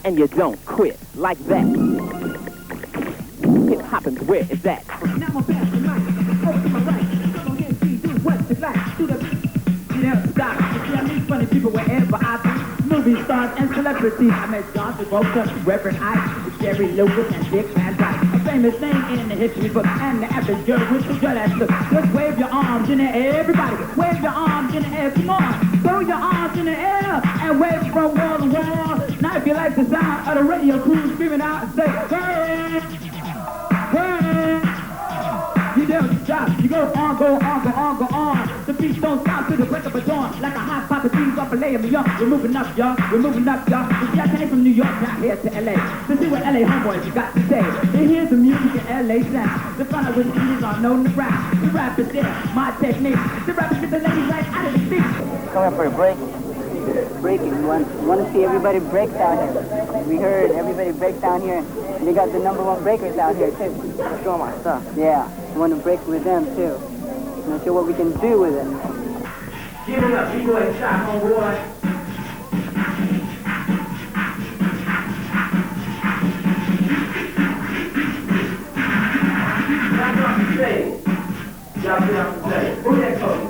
And you don't quit, like that. Hip-hoppin's where it's at. Now I'm gonna pass the mic. Over to my right. Come on in, see, do what you like. Do the beat. You never stop. You see, I meet funny people wherever I be. Movie stars and celebrities. I met John Travolta, Reverend Ike, Jerry Lewis, and Dick Van Dyke. A famous name in the history book. And the average girl with the dread-ass look. Just wave your arms in the air, everybody. Wave your arms in the air, come on. Throw your arms in the air and wave from wall to wall. Now if you like the sound of the radio crew screaming out and say, hey! Hey! You don't stop, you go on, go on, go on, go on. The beat don't stop till the break of a dawn. Like a hot pop of beans off a layer of young. We're moving up, y'all, we're moving up, y'all. You see, I came from New York, now here to LA. To see what LA homeboys got to say. They hear the music in LA sound. The fun of which is on known to rap. The rap is there, my technique. The rappers get the ladies right out of the seat. Come here for a break. Breaking. You want to see everybody break down here. We heard everybody break down here. They got the #1 breakers out here too. Show my stuff. Yeah, we want to break with them too. And show what we can do with it. Give it up, people and shot on board. Y'all get off the stage. Y'all get off the stage. Who that coach?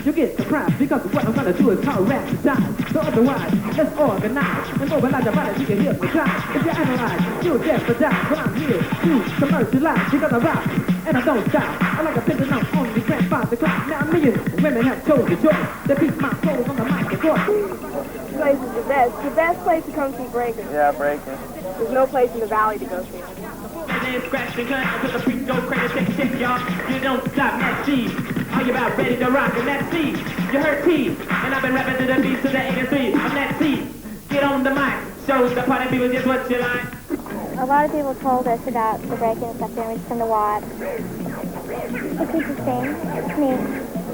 You get surprised because what I'm gonna do is call rap to die. So otherwise, let's organize and mobilize your body, you can hear the time. If you analyze, you'll jeopardize. But I'm here to commercialize because I rock and I don't stop. I like a pimpin' on the grand 5 o'clock. Now millions of women have chosen choice. They beat my soul on the mic and course. This place is the best. The best place to come see breaking. Yeah, breaking. There's no place in the valley to go see. And scratch the gun until the beat go crazy, take a shit, y'all. You don't stop, that's C. Are you about ready to rock? And that's C. You heard T. And I've been rapping to the beat to the 83. I'm that C. Get on the mic. Show the party people just what you like. A lot of people told us about the break-in and stuff there. We just come to watch. It's interesting. It's neat.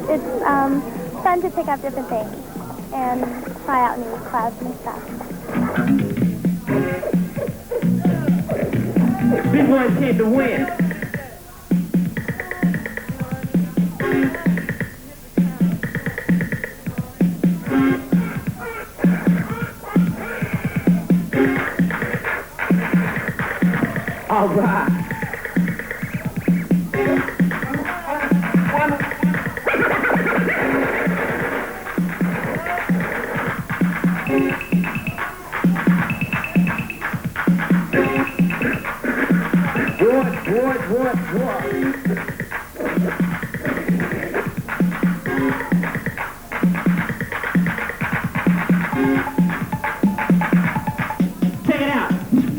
It's fun to pick up different things and try out new clouds and stuff. Big boys came to win. All right. Check it out.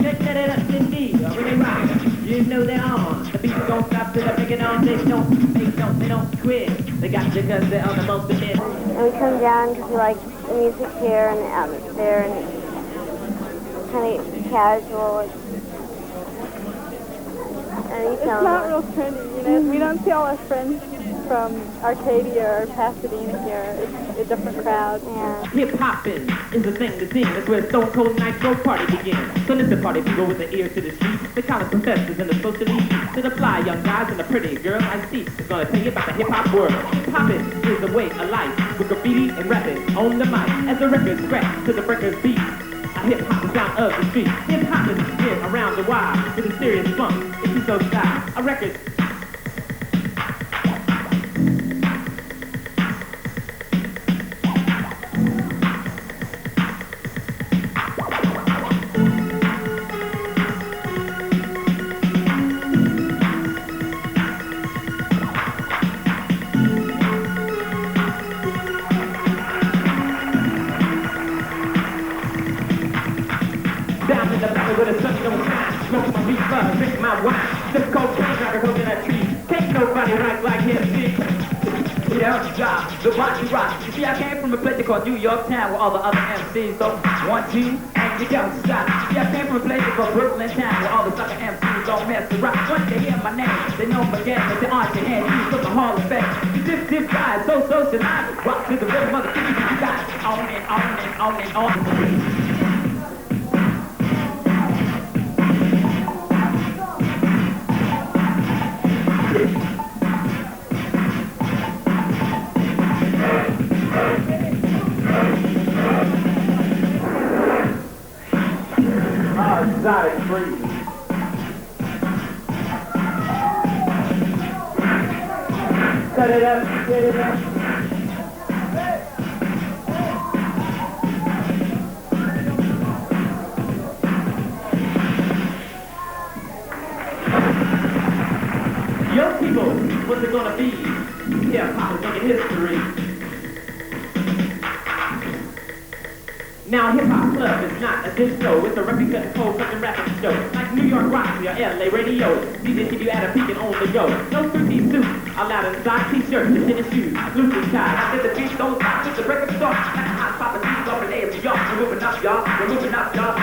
Check it up, indeed. When they rock, you know they're on. The beat don't stop till they make it on. They don't quit. They got you because they're on the most of it. And we come down because we like the music here and the atmosphere and it's kind of casual. And you It's tell not them. real trendy, you know. We don't see all our friends from Arcadia or Pasadena here. It's a different crowd. Yeah. Hip-hopping is the thing to sing. That's where Stone Cold Nitro party begins. So listen, party people with the ear to the street. The college professors and the social elite. To the fly young guys and the pretty girls I see. It's gonna tell you about the hip-hop world. Hip-hopping is the way of life. With graffiti and rapping on the mic. As the records scratch to the breakers beat. A hip-hop the sound of the street. Hip-hopping is here around the wild. With a serious funk. If you so style. A record. don't shine. Smoke my reefer, drink my wine. Sip cocaine like a coconut tree. Can't nobody like him, see. Yeah, job, the watch you rock. You see, I came from a place called New York Town where all the other MCs don't want to and you don't stop. You see, I came from a place called Brooklyn Town where all the sucker MCs don't mess around. Once they hear my name, they know my game, but they aren't your hand. You from the Hall of Fame. This guy is so socialized. Rock to the rhythm of the beat. You got it on and on and on and on. Exotic breeze. Cut it up, get it up. Young people, what's it gonna be? Yeah, Pop is making history. Now hip-hop club is not a disco, it's a replica cold fucking rapping show. Like New York Roxy or LA radio, DJs keep you at a peak and on the go. No 3D suits, allowed inside t-shirts and tennis shoes, loosely tied. I said the beat don't stop, just the record starts. Like a hot pop and beats off an AM, y'all. We're moving up, y'all. We're moving up, y'all.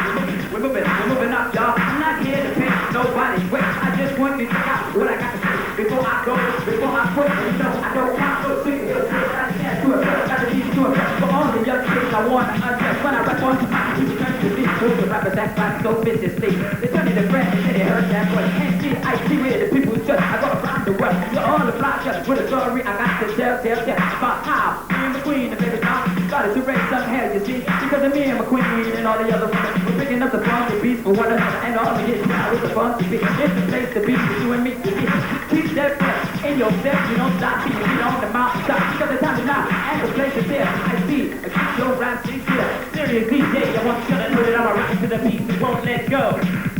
We're moving up, y'all. I'm not here to paint nobody's way. I just want you to check out what I got to say before I go, before I quit. You know, I don't want to see it. I can't do it. Got to teach to it. For all the young kids, I want to undress. When I rap on the mic, you turn to these fools with rappers act like so viciously. They turn into friends and then they hurt that way. And see, I see where the people just, I go around the world. You're on the block just with a story I got to tell about how me and the queen and baby mom started to raise some hell, you see. Because of me and my queen and all the other women, we're picking up the funky beats for one another. And all we get now is the funky beat. It's the place to be for you and me to be. Keep that breath in yourself, you don't stop beating it on the mountaintop. Because the time is now and the place is there. I see, keep your rhyme, see here. Serious DJ, I want you to know that I'm a rock to the beat, you won't let go.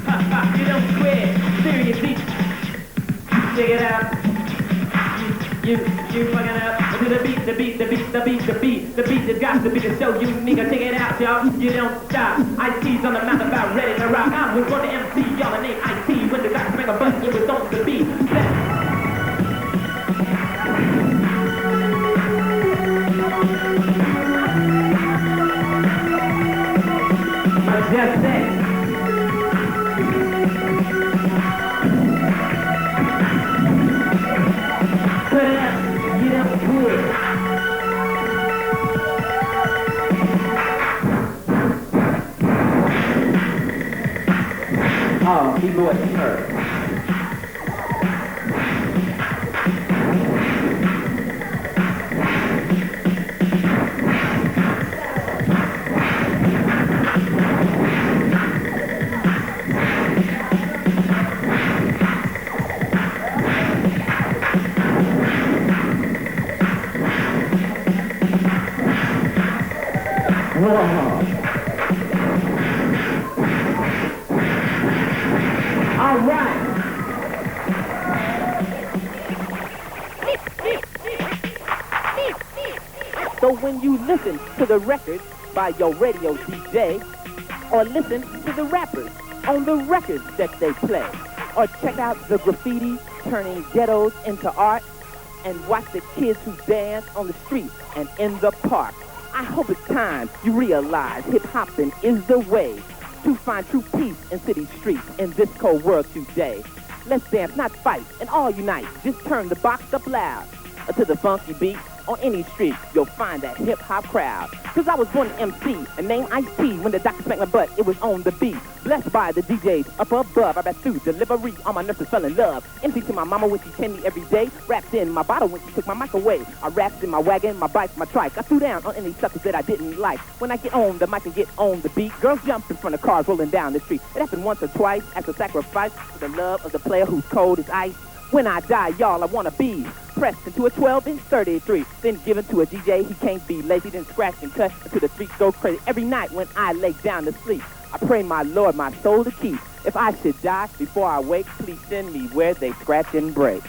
Ha ha, you don't quit. Serious beat, check it out. You fucking up to the beat that's got to be the show unique. Check it out, y'all. You don't stop. IT's on the mountain about ready to rock. I'm with one of the MC, y'all name IT. When the guys make a button, it was on the beat. Just that. Put it up, get up good. Oh, keyboard hurt. All right. So when you listen to the record by your radio DJ, or listen to the rappers on the records that they play, or check out the graffiti turning ghettos into art, and watch the kids who dance on the street and in the park, I hope it's time you realize hip-hopping is the way to find true peace in city streets in this cold world today. Let's dance, not fight, and all unite. Just turn the box up loud to the funky beat. On any street, you'll find that hip-hop crowd. Cause I was born an MC and named Ice-T. When the doctor spanked my butt, it was on the beat. Blessed by the DJs up above. I rap through delivery, all my nurses fell in love. MC to my mama when she tend me every day. Rapped in my bottle when she took my mic away. I rapped in my wagon, my bike, my trike. I threw down on any suckers that I didn't like. When I get on the mic and get on the beat, girls jump in front of cars rolling down the street. It happened once or twice as a sacrifice for the love of the player who's cold as ice. When I die, y'all, I wanna be pressed into a 12-inch 33, then given to a DJ. He can't be lazy, then scratch and cut until the streets go crazy. Every night when I lay down to sleep, I pray my Lord my soul to keep. If I should die before I wake, please send me where they scratch and break.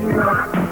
you up.